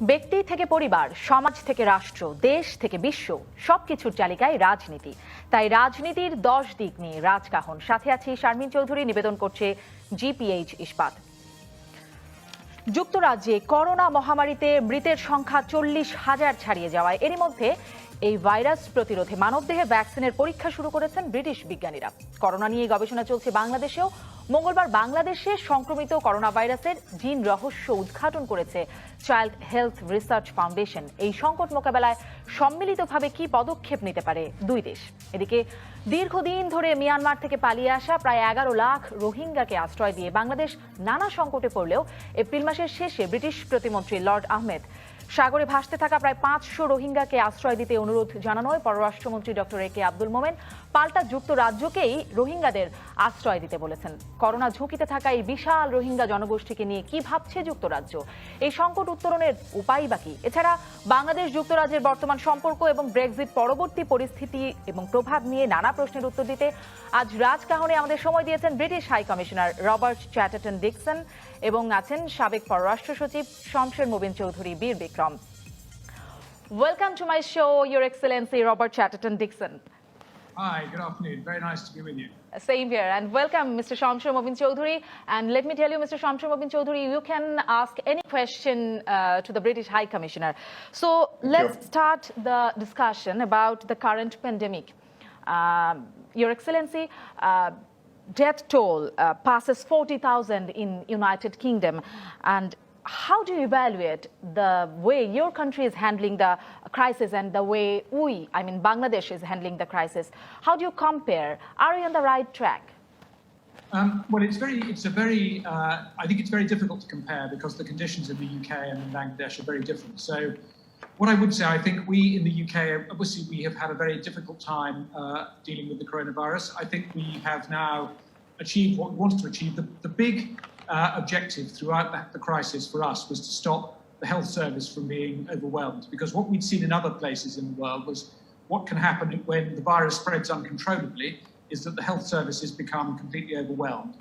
ব্যক্তি থেকে পরিবার, সমাজ থেকে রাষ্ট্র, দেশ থেকে বিশ্ব সবকিছুর চালিকায় রাজনীতি। তাই রাজনীতির 10 দিক নিয়ে রাজকাহন। সাথে আছি শারমিন চৌধুরী, নিবেদন করছে জিপিএইচ ইস্পাত। যুক্তরাজ্যে করোনা মহামারীতে মৃতের সংখ্যা 40,000 ছাড়িয়ে যাওয়ায় এরই মধ্যে এই ভাইরাস প্রতিরোধে মানবদেহে ভ্যাকসিনের পরীক্ষা শুরু করেছেন ব্রিটিশ বিজ্ঞানীরা। করোনা নিয়ে গবেষণা চলছে বাংলাদেশেও। মঙ্গলবার বাংলাদেশে সংক্রমিত করোনা ভাইরাসের জিন রহস্য উদ্ঘাটন করেছে চাইল্ড হেলথ রিসার্চ ফাউন্ডেশন। এই সংকট মোকাবেলায় সম্মিলিতভাবে কি পদক্ষেপ নিতে পারে দুই দেশ? এদিকে দীর্ঘদিন ধরে মিয়ানমার থেকে পালিয়ে আসা প্রায় 11 লাখ রোহিঙ্গাকে আশ্রয় দিয়ে বাংলাদেশ নানা সংকটে পড়লেও এপ্রিল মাসের শেষে ব্রিটিশ প্রতিমন্ত্রী লর্ড আহমেদ সাগরে ভাসতে থাকা প্রায় 500 রোহিঙ্গাকে আশ্রয় দিতে অনুরোধ জানানোয় পররাষ্ট্রমন্ত্রী ডক্টর এ কে আব্দুল মোমেন পাল্টা যুক্তরাজ্যকেই রোহিঙ্গাদের আশ্রয় দিতে বলেছেন। করোনা ঝুঁকিতে থাকা এই বিশাল রোহিঙ্গা জনগোষ্ঠীকে নিয়ে কি ভাবছে যুক্তরাজ্য? এই সংকট উত্তরণের উপায় বাকি? এছাড়া বাংলাদেশ যুক্তরাজ্যের বর্তমান সম্পর্ক এবং ব্রেক্সিট পরবর্তী পরিস্থিতি এবং প্রভাব নিয়ে নানা প্রশ্নের উত্তর দিতে আজ রাজকাহনে আমাদের সময় দিয়েছেন British high commissioner Robert Chatterton Dickson এবং আছেন সাবেক পররাষ্ট্র সচিব শমশের মোবিন চৌধুরী বীর Vikram. Welcome to my show, Your Excellency Robert Chatterton Dixon. Hi, good afternoon. Very nice to be with you. Same here. And welcome, Mr. Shamshir Mobin Chowdhury. And let me tell you, Mr. Shamshir Mobin Chowdhury, you can ask any question to the British High Commissioner. So let's start the discussion about the current pandemic. Your Excellency, death toll passes 40,000 in United Kingdom. And how do you evaluate the way your country is handling the crisis and the way Bangladesh is handling the crisis? How do you compare? Are we on the right track? Well, I think it's very difficult to compare because the conditions in the UK and in Bangladesh are very different. So what I would say, I think we in the UK, obviously we have had a very difficult time dealing with the coronavirus. I think we have now achieved what we wanted to achieve. The big objective throughout the crisis for us was to stop the health service from being overwhelmed, because what we'd seen in other places in the world was what can happen when the virus spreads uncontrollably is that the health services become completely overwhelmed.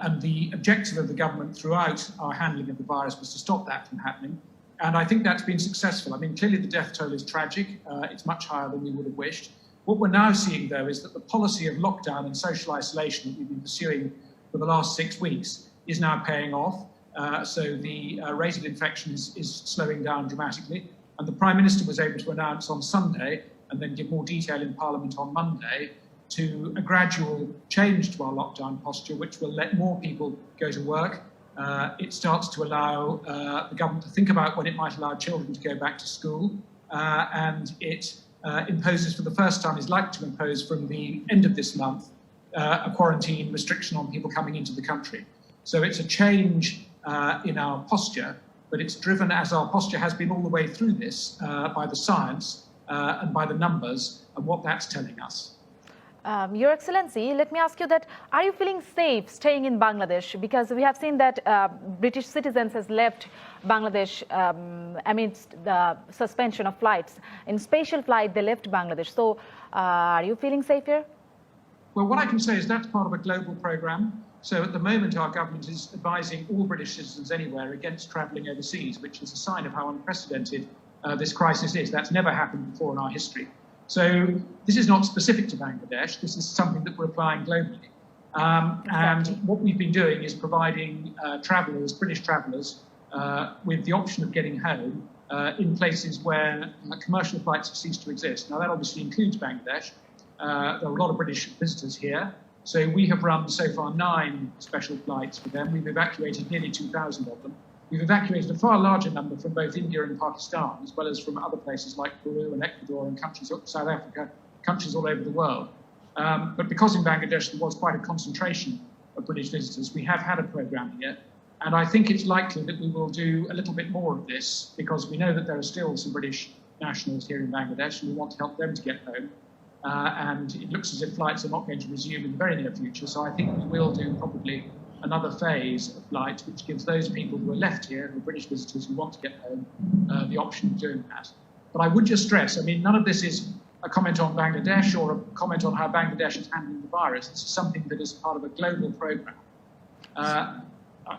And the objective of the government throughout our handling of the virus was to stop that from happening. And I think that's been successful. I mean, clearly the death toll is tragic. It's much higher than we would have wished. What we're now seeing, though, is that the policy of lockdown and social isolation that we've been pursuing for the last 6 weeks is now paying off. So the rate of infection is slowing down dramatically. And the Prime Minister was able to announce on Sunday, and then give more detail in Parliament on Monday, to a gradual change to our lockdown posture, which will let more people go to work. It starts to allow the government to think about when it might allow children to go back to school. And it imposes, for the first time, is likely to impose from the end of this month, a quarantine restriction on people coming into the country. So it's a change in our posture, but it's driven, as our posture has been all the way through this, by the science and by the numbers and what that's telling us. Your Excellency, let me ask you that, are you feeling safe staying in Bangladesh? Because we have seen that British citizens has left Bangladesh amidst the suspension of flights. In special flight, they left Bangladesh. So are you feeling safe here? Well, what I can say is that's part of a global program. So at the moment, our government is advising all British citizens anywhere against travelling overseas, which is a sign of how unprecedented this crisis is. That's never happened before in our history. So this is not specific to Bangladesh. This is something that we're applying globally. And what we've been doing is providing travellers, British travellers, with the option of getting home in places where commercial flights have ceased to exist. Now, that obviously includes Bangladesh. There are a lot of British visitors here. So we have run so far 9 special flights for them. We've evacuated nearly 2,000 of them. We've evacuated a far larger number from both India and Pakistan, as well as from other places like Peru and Ecuador and countries, South Africa, countries all over the world. But because in Bangladesh there was quite a concentration of British visitors, we have had a program here. And I think it's likely that we will do a little bit more of this, because we know that there are still some British nationals here in Bangladesh, and we want to help them to get home. And it looks as if flights are not going to resume in the very near future. So I think we will do probably another phase of flights, which gives those people who are left here, who are British visitors who want to get home, the option of doing that. But I would just stress, I mean, none of this is a comment on Bangladesh or a comment on how Bangladesh is handling the virus. This is something that is part of a global program.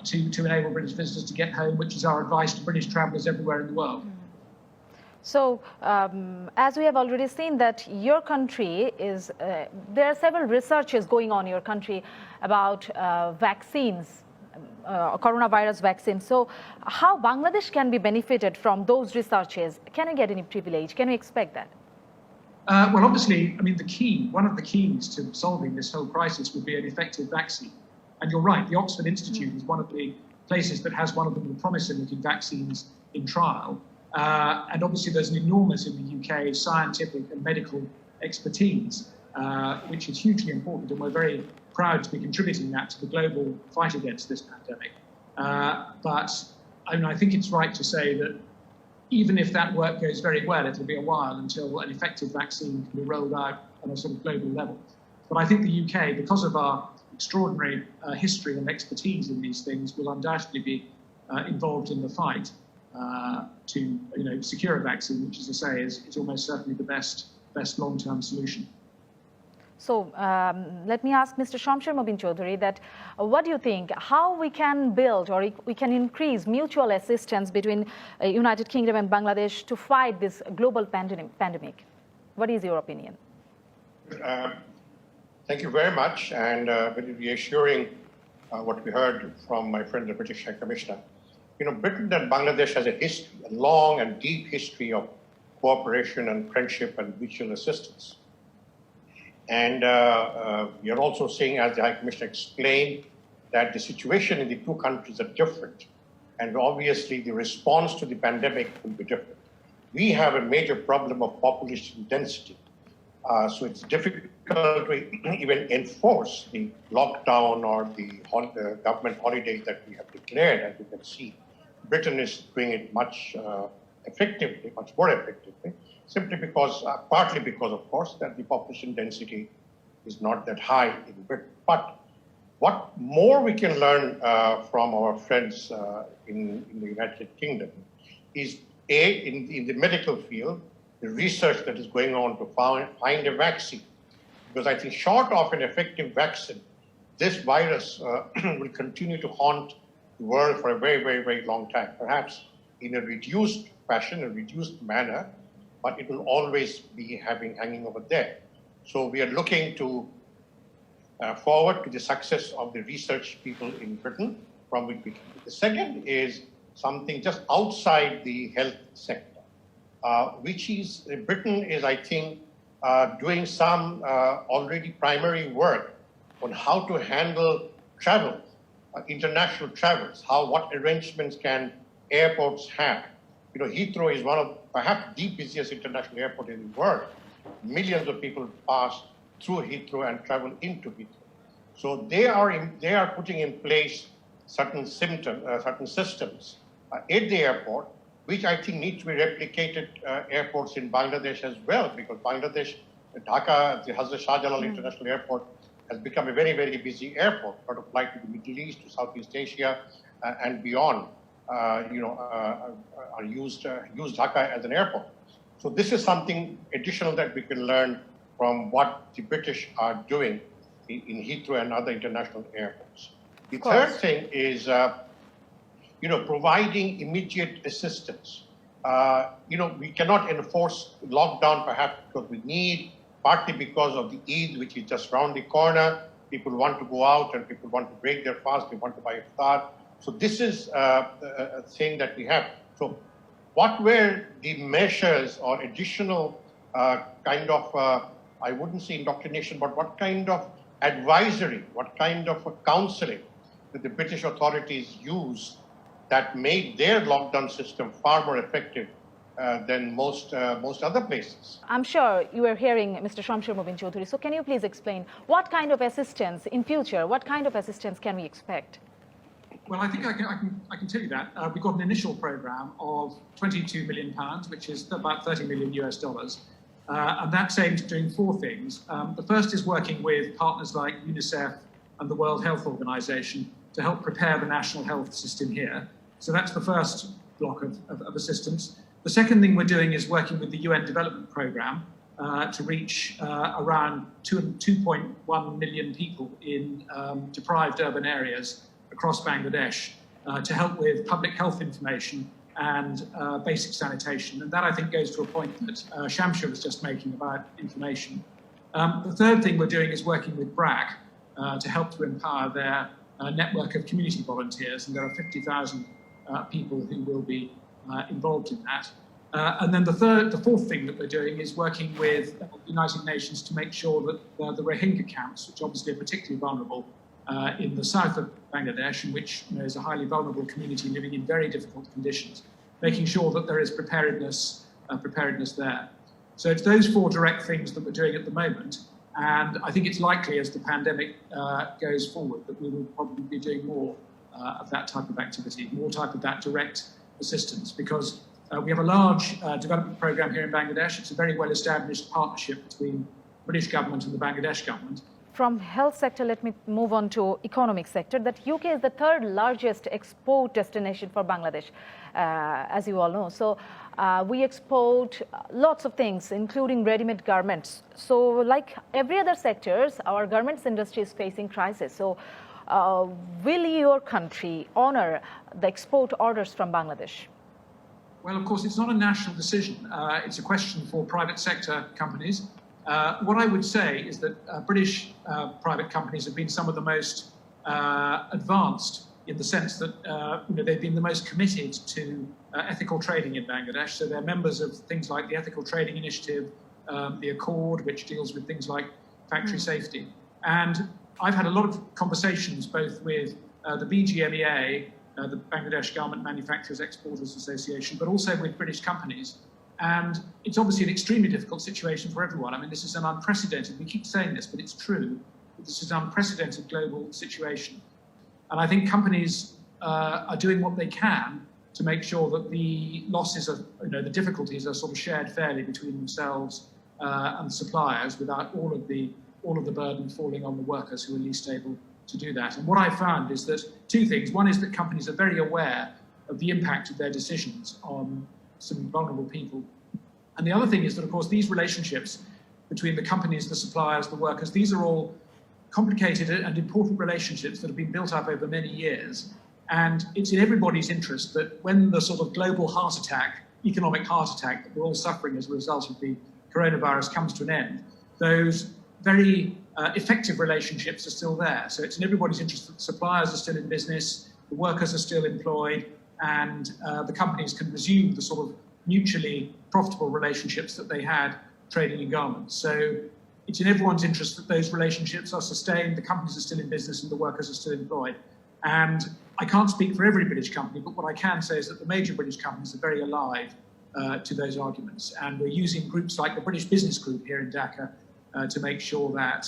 to enable British visitors to get home, which is our advice to British travellers everywhere in the world. So, as we have already seen that your country is, there are several researches going on in your country about vaccines, coronavirus vaccines. So, how Bangladesh can be benefited from those researches? Can you get any privilege? Can we expect that? Well, obviously, I mean, one of the keys to solving this whole crisis would be an effective vaccine. And you're right, the Oxford Institute is one of the places that has one of the more promising-looking vaccines in trial. And obviously, there's an enormous, in the UK, scientific and medical expertise, which is hugely important. And we're very proud to be contributing that to the global fight against this pandemic. But I mean, I think it's right to say that even if that work goes very well, it'll be a while until an effective vaccine can be rolled out on a sort of global level. But I think the UK, because of our extraordinary history and expertise in these things, will undoubtedly be involved in the fight to secure a vaccine, which, as I say, is almost certainly the best long-term solution. So let me ask Mr. Shamsher Mobin Chowdhury that what do you think, how we can build or we can increase mutual assistance between United Kingdom and Bangladesh to fight this global pandemic? What is your opinion? Thank you very much, and very reassuring what we heard from my friend, the British High Commissioner. You know, Britain and Bangladesh has a history, a long and deep history of cooperation and friendship and mutual assistance. And you're also saying, as the High Commissioner explained, that the situation in the two countries are different. And obviously, the response to the pandemic will be different. We have a major problem of population density. So it's difficult to even enforce the lockdown or the government holidays that we have declared, as you can see. Britain is doing it much effectively, much more effectively, simply because, partly because, of course, that the population density is not that high in Britain. But what more we can learn from our friends in the United Kingdom is, in the medical field, the research that is going on to find a vaccine. Because I think short of an effective vaccine, this virus will continue to haunt the world for a very, very, very long time, perhaps in a reduced fashion, a reduced manner, but it will always be hanging over there. So we are looking to forward to the success of the research people in Britain, from which we can. The second is something just outside the health sector, which is Britain is, I think, doing some already primary work on how to handle travel, international travels, what arrangements can airports have. You know, Heathrow is one of perhaps the busiest international airport in the world. Millions of people pass through Heathrow and travel into Heathrow. So they are putting in place certain systems at the airport, which I think need to be replicated airports in Bangladesh as well, because Bangladesh, Dhaka, the Hazrat Shah Jalal International Airport has become a very, very busy airport, sort of like to the Middle East, to Southeast Asia, and beyond. Used Dhaka as an airport. So this is something additional that we can learn from what the British are doing in Heathrow and other international airports. The third thing is, providing immediate assistance. We cannot enforce lockdown perhaps because we need, partly because of the Eid, which is just around the corner. People want to go out and people want to break their fast. They want to buy iftar. So this is a thing that we have. So what were the measures or additional kind of, I wouldn't say indoctrination, but what kind of advisory, what kind of counseling that the British authorities used that made their lockdown system far more effective than most other places? I'm sure you are hearing Mr. Shamsher Mobin Chowdhury. So can you please explain what kind of assistance in future, what kind of assistance can we expect? Well, I think I can tell you that. We've got an initial program of £22 million, which is about $30 million US. And that's aimed at doing four things. The first is working with partners like UNICEF and the World Health Organization to help prepare the national health system here. So that's the first block of assistance. The second thing we're doing is working with the UN Development Programme to reach around 2.1 million people in deprived urban areas across Bangladesh to help with public health information and basic sanitation. And that, I think, goes to a point that Shamsha was just making about information. The third thing we're doing is working with BRAC to help to empower their network of community volunteers, and there are 50,000 people who will be involved in that. And then the fourth thing that we're doing is working with the United Nations to make sure that the Rohingya camps, which obviously are particularly vulnerable in the south of Bangladesh, and which is a highly vulnerable community living in very difficult conditions, making sure that there is preparedness there. So it's those four direct things that we're doing at the moment. And I think it's likely as the pandemic goes forward that we will probably be doing more of that type of activity, more type of that direct assistance, because we have a large development program here in Bangladesh. It's a very well-established partnership between the British government and the Bangladesh government. From health sector, let me move on to economic sector. That UK is the third largest export destination for Bangladesh, as you all know. So we export lots of things, including ready-made garments. So like every other sectors, our garments industry is facing crisis. So will your country honor the export orders from Bangladesh? Well, of course, it's not a national decision. It's a question for private sector companies. What I would say is that British private companies have been some of the most advanced in the sense that they've been the most committed to ethical trading in Bangladesh. So they're members of things like the Ethical Trading Initiative, the Accord, which deals with things like factory safety. And I've had a lot of conversations both with the BGMEA, the Bangladesh Garment Manufacturers Exporters Association, but also with British companies. And it's obviously an extremely difficult situation for everyone. I mean, this is an unprecedented, we keep saying this, but it's true. This is an unprecedented global situation. And I think companies are doing what they can to make sure that the losses, the difficulties are sort of shared fairly between themselves and suppliers without all of the burden falling on the workers who are least able to do that. And what I found is that two things. One is that companies are very aware of the impact of their decisions on some vulnerable people. And the other thing is that, of course, these relationships between the companies, the suppliers, the workers, these are all complicated and important relationships that have been built up over many years. And it's in everybody's interest that when the sort of global heart attack, economic heart attack that we're all suffering as a result of the coronavirus comes to an end, those very effective relationships are still there. So it's in everybody's interest that the suppliers are still in business, the workers are still employed, and the companies can resume the sort of mutually profitable relationships that they had trading in garments. So it's in everyone's interest that those relationships are sustained, the companies are still in business, and the workers are still employed. And I can't speak for every British company, but what I can say is that the major British companies are very alive to those arguments. And we're using groups like the British Business Group here in Dhaka to make sure that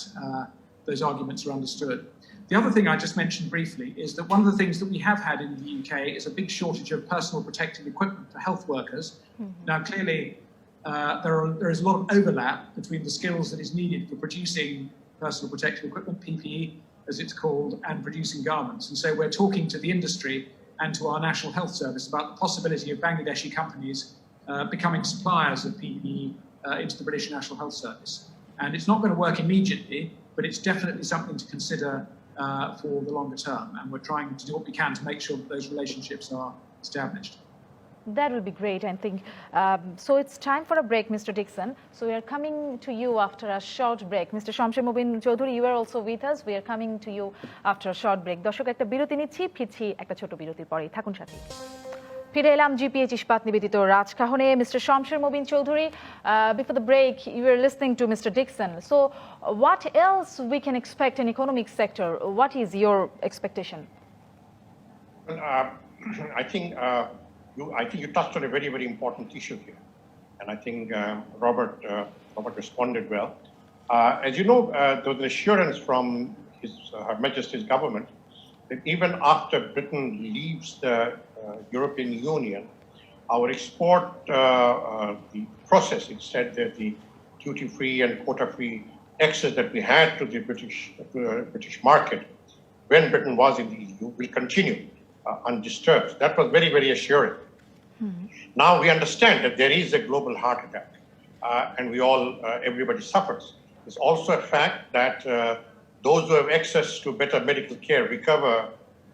those arguments are understood. The other thing I just mentioned briefly is that one of the things that we have had in the UK is a big shortage of personal protective equipment for health workers. Mm-hmm. Now, clearly, there is a lot of overlap between the skills that is needed for producing personal protective equipment, PPE, as it's called, and producing garments. And so we're talking to the industry and to our National Health Service about the possibility of Bangladeshi companies becoming suppliers of PPE into the British National Health Service. And it's not going to work immediately, but it's definitely something to consider for the longer term. And we're trying to do what we can to make sure that those relationships are established. That would be great, I think. So it's time for a break, Mr. Dixon. So we are coming to you after a short break. Mr. Shamsher Mubin Chowdhury, you are also with us. We are coming to you after a short break. দর্শক একটা বিরতি নিচ্ছি, ফিরছি একটা ছোট বিরতির পরেই, থাকুন সাথে। ফিরে এলাম জিপিএইচ ইস্পাত নিবেদিত রাজকাহনে। Mr. Shamsher Mubin Chowdhury, before the break, you were listening to Mr. Dixon. So what else we can expect in economic sector? What is your expectation? I think you touched on a very, very important issue here. And I think Robert responded well. As you know, there was an assurance from Her Majesty's government that even after Britain leaves the European Union, our export, the process, it said that the duty-free and quota-free access that we had to the British market when Britain was in the EU will continue undisturbed. That was very, very assuring. Mm-hmm. Now we understand that there is a global heart attack, and everybody suffers. It's also a fact that those who have access to better medical care recover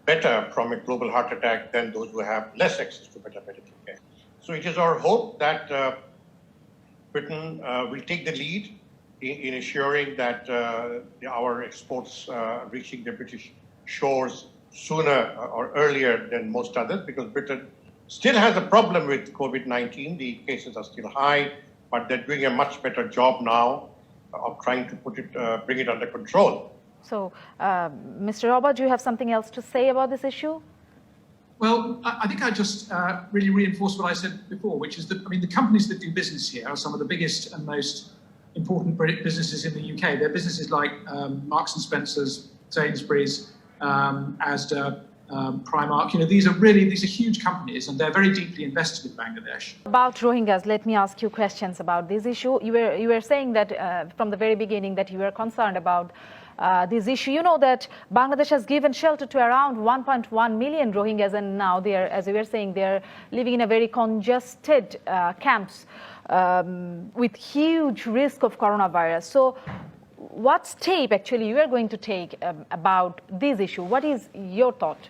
better from a global heart attack than those who have less access to better medical care. So it is our hope that Britain will take the lead in ensuring that our exports reaching the British shores sooner or earlier than most others, because Britain still has a problem with COVID-19. The cases are still high, but they're doing a much better job now of trying to bring it under control. So, Mr. Robert, do you have something else to say about this issue? Well, I think I just really reinforce what I said before, which is that, I mean, the companies that do business here are some of the biggest and most important businesses in the UK. They're businesses like Marks and Spencer's, Sainsbury's, Asda, Primark. You know, these are huge companies, and they're very deeply invested in Bangladesh. About Rohingyas, let me ask you questions about this issue. You were saying that from the very beginning that you were concerned about this issue. You know that Bangladesh has given shelter to around 1.1 million Rohingyas, and now they are, as we were saying, they are living in a very congested camps with huge risk of coronavirus. So, what step actually you are going to take about this issue? What is your thought?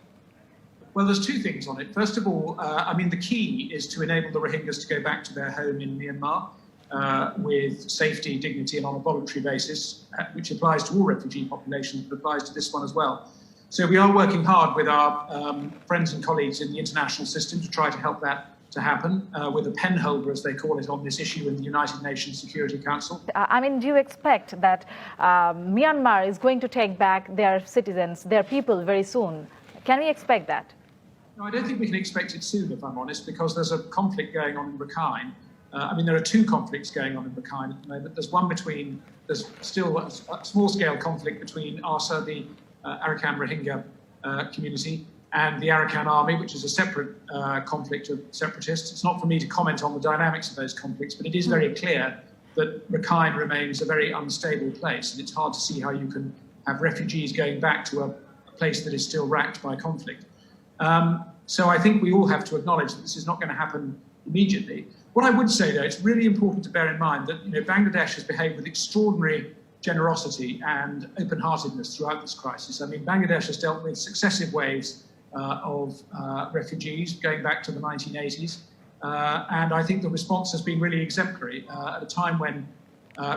Well, there's two things on it. First of all, I mean, the key is to enable the Rohingyas to go back to their home in Myanmar with safety, dignity, and on a voluntary basis, which applies to all refugee populations, but applies to this one as well. So we are working hard with our friends and colleagues in the international system to try to help that to happen, with a penholder, as they call it, on this issue in the United Nations Security Council. I mean, do you expect that Myanmar is going to take back their citizens, their people, very soon? Can we expect that? No, I don't think we can expect it soon, if I'm honest, because there's a conflict going on in Rakhine. I mean, there are two conflicts going on in Rakhine at the moment. There's still a small-scale conflict between ARSA, the Arakan Rohingya community, and the Arakan army, which is a separate conflict of separatists. It's not for me to comment on the dynamics of those conflicts, but it is very clear that Rakhine remains a very unstable place, and it's hard to see how you can have refugees going back to a place that is still racked by conflict. So I think we all have to acknowledge that this is not going to happen immediately. What I would say, though, it's really important to bear in mind that Bangladesh has behaved with extraordinary generosity and open-heartedness throughout this crisis. I mean, Bangladesh has dealt with successive waves of refugees going back to the 1980s. And I think the response has been really exemplary at a time when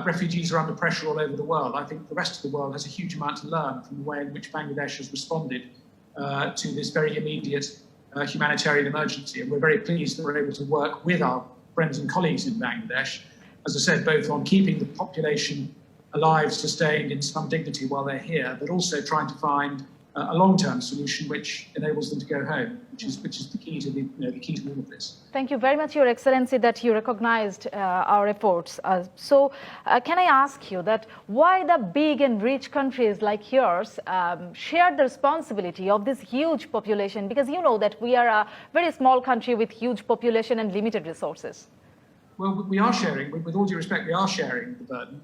refugees are under pressure all over the world. I think the rest of the world has a huge amount to learn from the way in which Bangladesh has responded to this very immediate humanitarian emergency. And we're very pleased that we're able to work with our friends and colleagues in Bangladesh, as I said, both on keeping the population alive, sustained in some dignity while they're here, but also trying to find a long-term solution which enables them to go home, which is the key to the key to all of this. Thank you very much, Your Excellency, that you recognized our efforts. Can I ask you that why the big and rich countries like yours share the responsibility of this huge population? Because you know that we are a very small country with huge population and limited resources. Well, we are sharing, with all due respect, we are sharing the burden.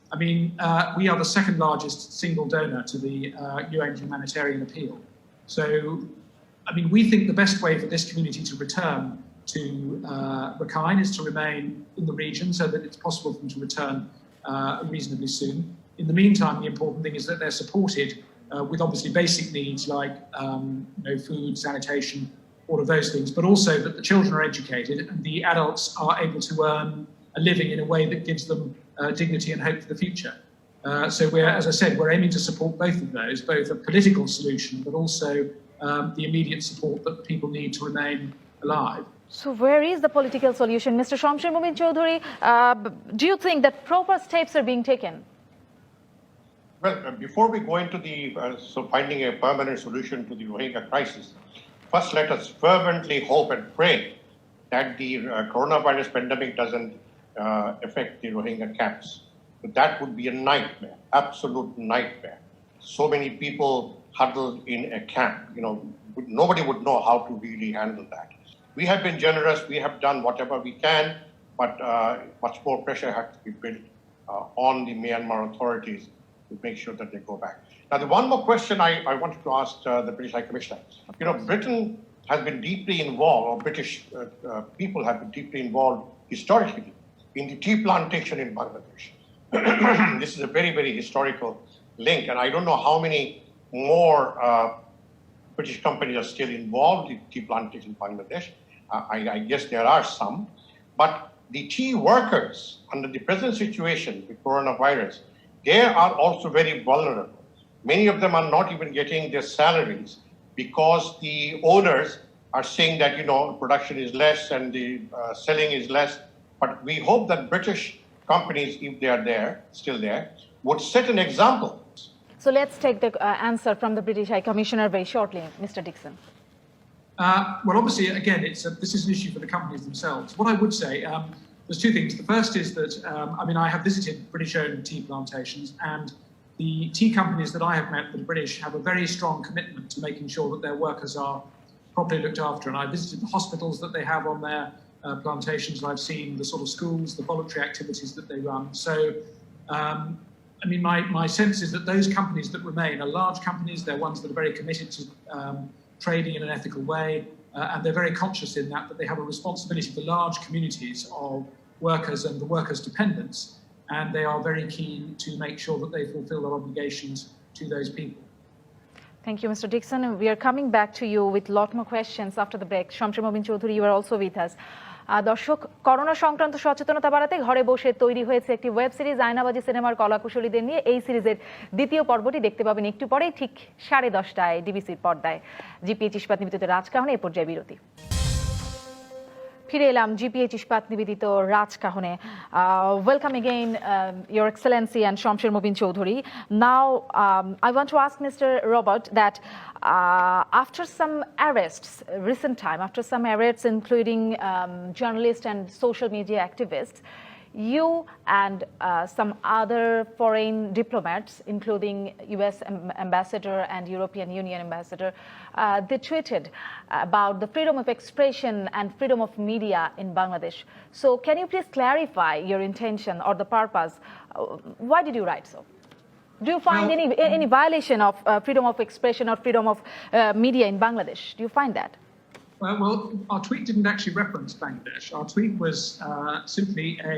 I mean, we are the second largest single donor to the UN humanitarian appeal. So, I mean, we think the best way for this community to return to Rakhine is to remain in the region so that it's possible for them to return reasonably soon. In the meantime, the important thing is that they're supported with obviously basic needs like food, sanitation, all of those things, but also that the children are educated and the adults are able to earn a living in a way that gives them dignity and hope for the future. So as I said, we're aiming to support both of those, both a political solution, but also the immediate support that the people need to remain alive. So where is the political solution? Mr. Shamsher Mumin Chowdhury, do you think that proper steps are being taken? Well, before we go into finding a permanent solution to the Rohingya crisis, first let us fervently hope and pray that the coronavirus pandemic doesn't affect the Rohingya camps. But that would be a nightmare, absolute nightmare. So many people huddled in a camp. Nobody would know how to really handle that. We have been generous. We have done whatever we can, but much more pressure has to be built on the Myanmar authorities to make sure that they go back. Now, the one more question I wanted to ask the British High Commissioner. Britain has been deeply involved, or British people have been deeply involved historically in the tea plantation in Bangladesh. This is a very, very historical link, and I don't know how many more British companies are still involved in tea plantation in Bangladesh. I guess there are some. But the tea workers, under the present situation with coronavirus, they are also very vulnerable. Many of them are not even getting their salaries because the owners are saying that, production is less and the selling is less. But we hope that British companies, if they are still there, would set an example. So let's take the answer from the British High Commissioner very shortly, Mr. Dixon. Well, obviously, again, this is an issue for the companies themselves. What I would say, there's two things. The first is that, I have visited British-owned tea plantations, and the tea companies that I have met with the British have a very strong commitment to making sure that their workers are properly looked after. And I visited the hospitals that they have on their plantations. I've seen the sort of schools, the voluntary activities that they run. So, my sense is that those companies that remain are large companies. They're ones that are very committed to trading in an ethical way, and they're very conscious in that they have a responsibility for large communities of workers and the workers' dependents, and they are very keen to make sure that they fulfill their obligations to those people. Thank you, Mr. Dixon. We are coming back to you with a lot more questions after the break. Shamsher Mobin Chowdhury, you are also with us. দর্শক, corona সংক্রান্ত সচেতনতা বাড়াতে ঘরে বসে তৈরি হয়েছে একটি web series Aynabaji সিনেমার কলাকুশলীদের নিয়ে। এই সিরিজের দ্বিতীয় পর্বটি দেখতে পাবেন একটু পরেই, ঠিক 10:30টায় ডিবিসির পর্দায়। জিপিএইচ ইস্পাত নিবেদিত রাজকাহনে এ পর্যায়ে বিরতি। ফিরে এলাম জিপিএইচ ইস্পাত নিবেদিত রাজকাহনে। Welcome again, Your Excellency and Shamsher Mobin Chowdhury. Now, I want to ask Mr. Robert that after some arrests, recent time, after some arrests including journalists and social media activists, you and some other foreign diplomats, including US ambassador and European Union ambassador, they tweeted about the freedom of expression and freedom of media in Bangladesh. So can you please clarify your intention or the purpose? Why did you write so? Do you find any violation of freedom of expression or freedom of media in Bangladesh? Do you find that? Well, our tweet didn't actually reference Bangladesh. Our tweet was simply a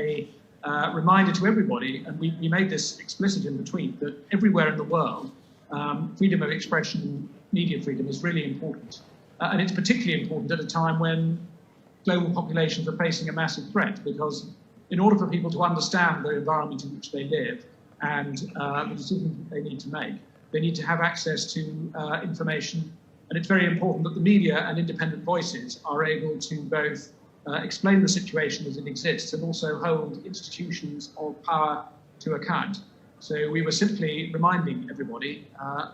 reminder to everybody, and we made this explicit in the tweet, that everywhere in the world, freedom of expression, media freedom is really important. And it's particularly important at a time when global populations are facing a massive threat, because in order for people to understand the environment in which they live and the decisions that they need to make, they need to have access to information. And it's very important that the media and independent voices are able to both explain the situation as it exists and also hold institutions of power to account. So we were simply reminding everybody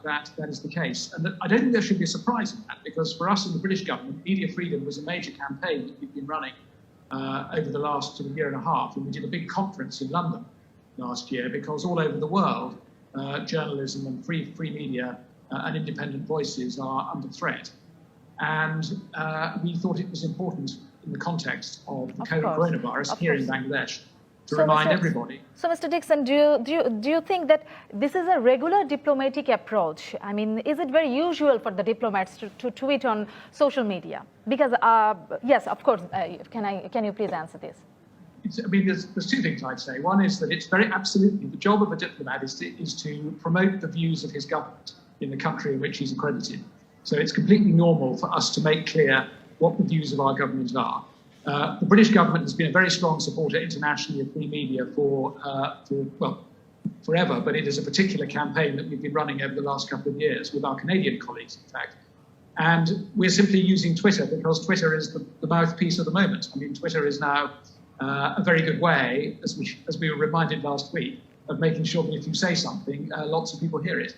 that that is the case. And I don't think there should be a surprise in that, because for us in the British government, media freedom was a major campaign that we've been running over the last year and a half. And we did a big conference in London last year, because all over the world, journalism and free media and independent voices are under threat. And we thought it was important in the context of the coronavirus here in Bangladesh to remind everybody. So, Mr. Dixon, do you think that this is a regular diplomatic approach? I mean, is it very usual for the diplomats to tweet on social media? Because, yes, of course. Can you please answer this? There's two things I'd say. One is that it's very absolutely the job of a diplomat is to promote the views of his government in the country in which he's accredited. So it's completely normal for us to make clear what the views of our government are. The British government has been a very strong supporter internationally of free media for forever, but it is a particular campaign that we've been running over the last couple of years with our Canadian colleagues, in fact. And we're simply using Twitter because Twitter is the mouthpiece of the moment. I mean, Twitter is now a very good way, as we were reminded last week, of making sure that if you say something, lots of people hear it.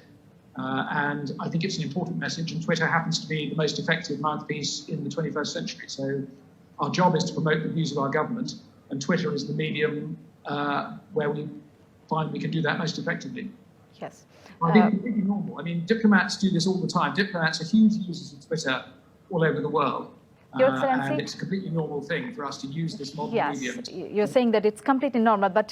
And I think it's an important message, and Twitter happens to be the most effective mouthpiece in the 21st century. So our job is to promote the views of our government, and Twitter is the medium where we find we can do that most effectively. Yes. I think it's completely normal. I mean, diplomats do this all the time. Diplomats are huge users of Twitter all over the world. Your Excellency, and it's a completely normal thing for us to use this modern medium. Yes, you're saying that it's completely normal, but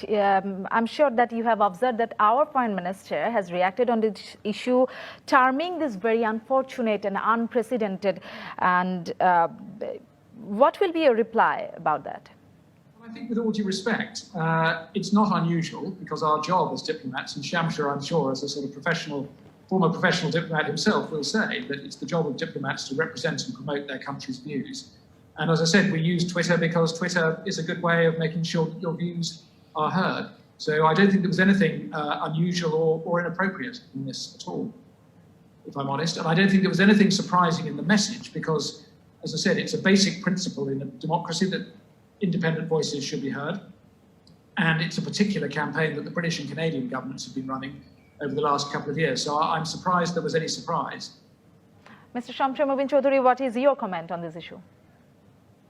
I'm sure that you have observed that our Foreign Minister has reacted on this issue, terming this very unfortunate and unprecedented. And what will be your reply about that? I think with all due respect, it's not unusual, because our job as diplomats, and Shamsher, I'm sure, as a sort of professional former professional diplomat himself will say that it's the job of diplomats to represent and promote their country's views. And as I said, we use Twitter because Twitter is a good way of making sure that your views are heard. So I don't think there was anything unusual or inappropriate in this at all, if I'm honest. And I don't think there was anything surprising in the message because, as I said, it's a basic principle in a democracy that independent voices should be heard. And it's a particular campaign that the British and Canadian governments have been running over the last couple of years. So I'm surprised there was any surprise. Mr. Shamsher Mubin Chaudhuri, what is your comment on this issue?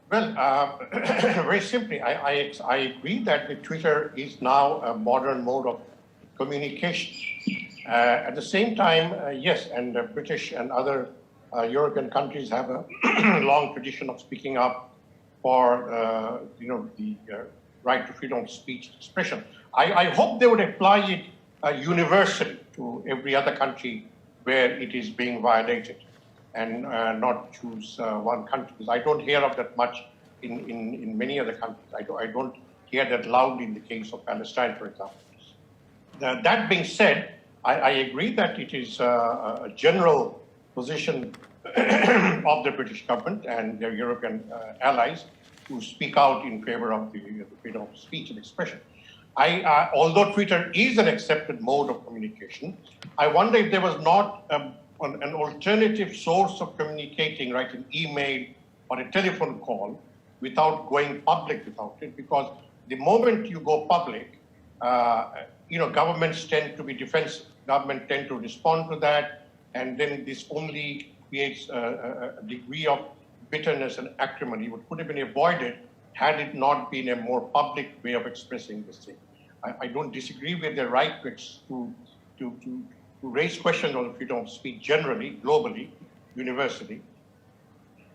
Well, very simply, I agree that the Twitter is now a modern mode of communication. At the same time, yes, and the British and other European countries have a long tradition of speaking up for, the right to freedom of speech and expression. I hope they would apply it universally to every other country where it is being violated, and not choose one country. Because I don't hear of that much in many other countries. I don't hear that loudly in the case of Palestine, for example. That being said, I agree that it is a general position of the British government and their European allies to speak out in favor of the freedom of speech and expression. Although Twitter is an accepted mode of communication, I wonder if there was not an alternative source of communicating, like an email or a telephone call, without going public without it. Because the moment you go public, governments tend to be defensive. Governments tend to respond to that, and then this only creates a degree of bitterness and acrimony, which could have been avoided had it not been a more public way of expressing this thing. I don't disagree with the right to raise questions on freedom of speech generally, globally, universally.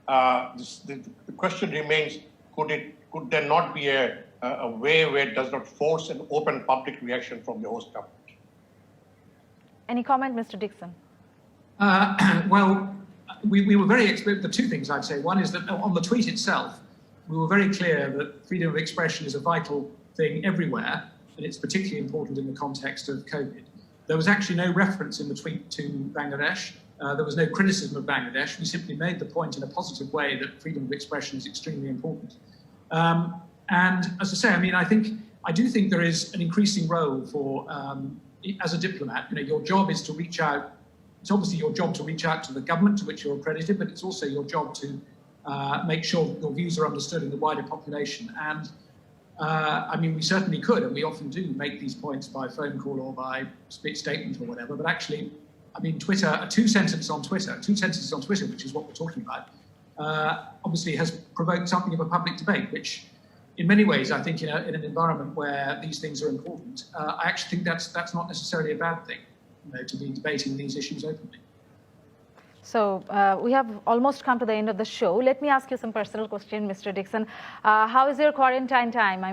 The question remains: could there not be a way where it does not force an open public reaction from the host government? Any comment, Mr. Dixon? Well, we were very explicit. The two things I'd say. One is that on the tweet itself, we were very clear that freedom of expression is a vital thing everywhere, and it's particularly important in the context of COVID. There was actually no reference in the tweet to Bangladesh. There was no criticism of Bangladesh. We simply made the point in a positive way that freedom of expression is extremely important. And as I say, I do think there is an increasing role for, as a diplomat, your job is to reach out. It's obviously your job to reach out to the government to which you're accredited, but it's also your job to make sure that your views are understood in the wider population. And we certainly could, and we often do make these points by phone call or by statement or whatever, but actually, Twitter, two sentences on Twitter, which is what we're talking about, obviously has provoked something of a public debate, which in many ways, I think in an environment where these things are important, I actually think that's not necessarily a bad thing, to be debating these issues openly. So we have almost come to the end of the show. Let me ask you some personal question, Mr. Dixon. How is your quarantine time?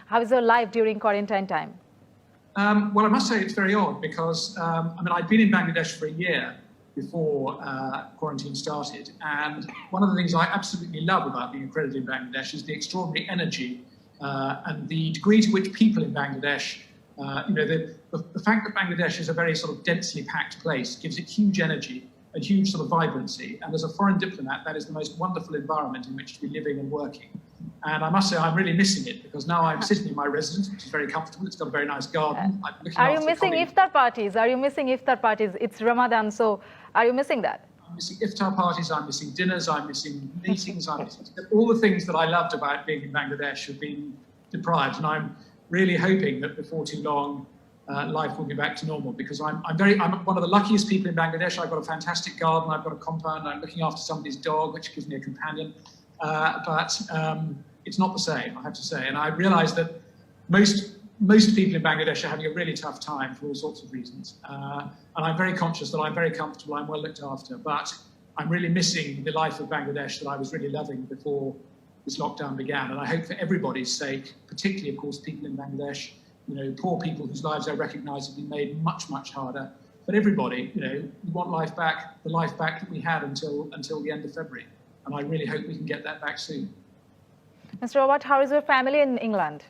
How is your life during quarantine time? Well, I must say it's very odd because, I'd been in Bangladesh for a year before quarantine started. And one of the things I absolutely love about being accredited in Bangladesh is the extraordinary energy and the degree to which people in Bangladesh, the fact that Bangladesh is a very sort of densely packed place gives it huge energy and huge sort of vibrancy. And as a foreign diplomat, that is the most wonderful environment in which to be living and working. And I must say, I'm really missing it because now I'm sitting in my residence, which is very comfortable. It's got a very nice garden. Are you missing iftar parties? It's Ramadan, so are you missing that? I'm missing iftar parties, I'm missing dinners, I'm missing meetings, I'm missing all the things that I loved about being in Bangladesh have been deprived. And I'm really hoping that before too long, life will be back to normal because I'm one of the luckiest people in Bangladesh. I've got a fantastic garden, I've got a compound, I'm looking after somebody's dog, which gives me a companion. But it's not the same, I have to say. And I realize that most people in Bangladesh are having a really tough time for all sorts of reasons. And I'm very conscious that I'm very comfortable, I'm well looked after, but I'm really missing the life of Bangladesh that I was really loving before this lockdown began. And I hope for everybody's sake, particularly, of course, people in Bangladesh, poor people whose lives I recognise have been made much, much harder. But everybody, we want life back, the life back that we had until the end of February. And I really hope we can get that back soon. Mr. Rawat, how is your family in England?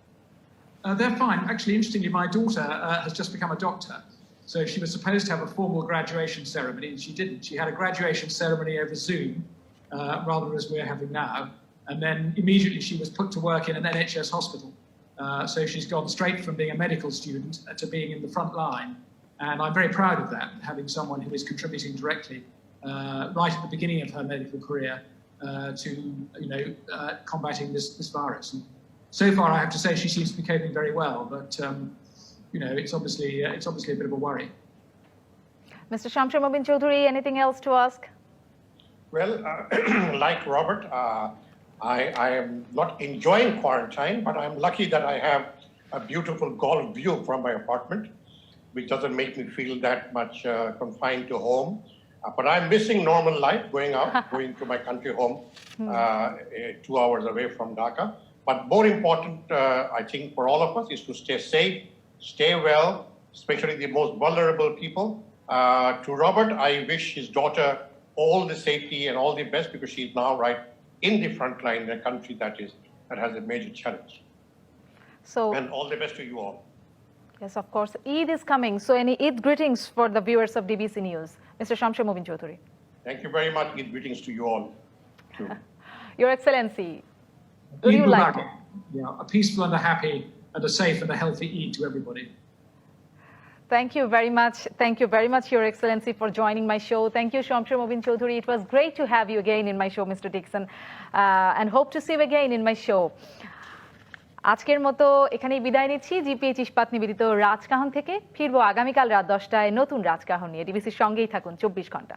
They're fine. Actually, interestingly, my daughter has just become a doctor. So she was supposed to have a formal graduation ceremony, and she didn't. She had a graduation ceremony over Zoom, rather as we're having now. And then immediately she was put to work in an NHS hospital. So she's gone straight from being a medical student to being in the front line. And I'm very proud of that, having someone who is contributing directly right at the beginning of her medical career to combating this virus. And so far, I have to say she seems to be coping very well, but it's obviously a bit of a worry. Mr. Shamsher Mobin Chowdhury, anything else to ask? Well, like Robert, I am not enjoying quarantine, but I'm lucky that I have a beautiful golf view from my apartment, which doesn't make me feel that much confined to home. But I'm missing normal life, going out, going to my country home, 2 hours away from Dhaka. But more important, I think, for all of us is to stay safe, stay well, especially the most vulnerable people. To Robert, I wish his daughter all the safety and all the best, because she's now right in the front line in a country that has a major challenge. So, And all the best to you all. yes, of course, Eid is coming. So any Eid greetings for the viewers of DBC News? Mr. Shamsher Mobin Chowdhury. Thank you very much. Eid greetings to you all, too. Your Excellency, would Eid you like Mubarak. Yeah, a peaceful and a happy and a safe and a healthy Eid to everybody. Thank you very much. Thank you very much, Your Excellency, for joining my show. Thank you, Shamsher Mobin Chowdhury. It was great to have you again in my show, Mr. Dixon, and hope to see you again in my show. আজকের মতো এখানেই বিদায় নিচ্ছি। GPH ইস্পাত নিবেদিত রাজকাহন থেকে ফিরবো আগামীকাল রাত 10টায় নতুন রাজকাহন নিয়ে। ডিবিসির সঙ্গেই থাকুন 24 ঘন্টা।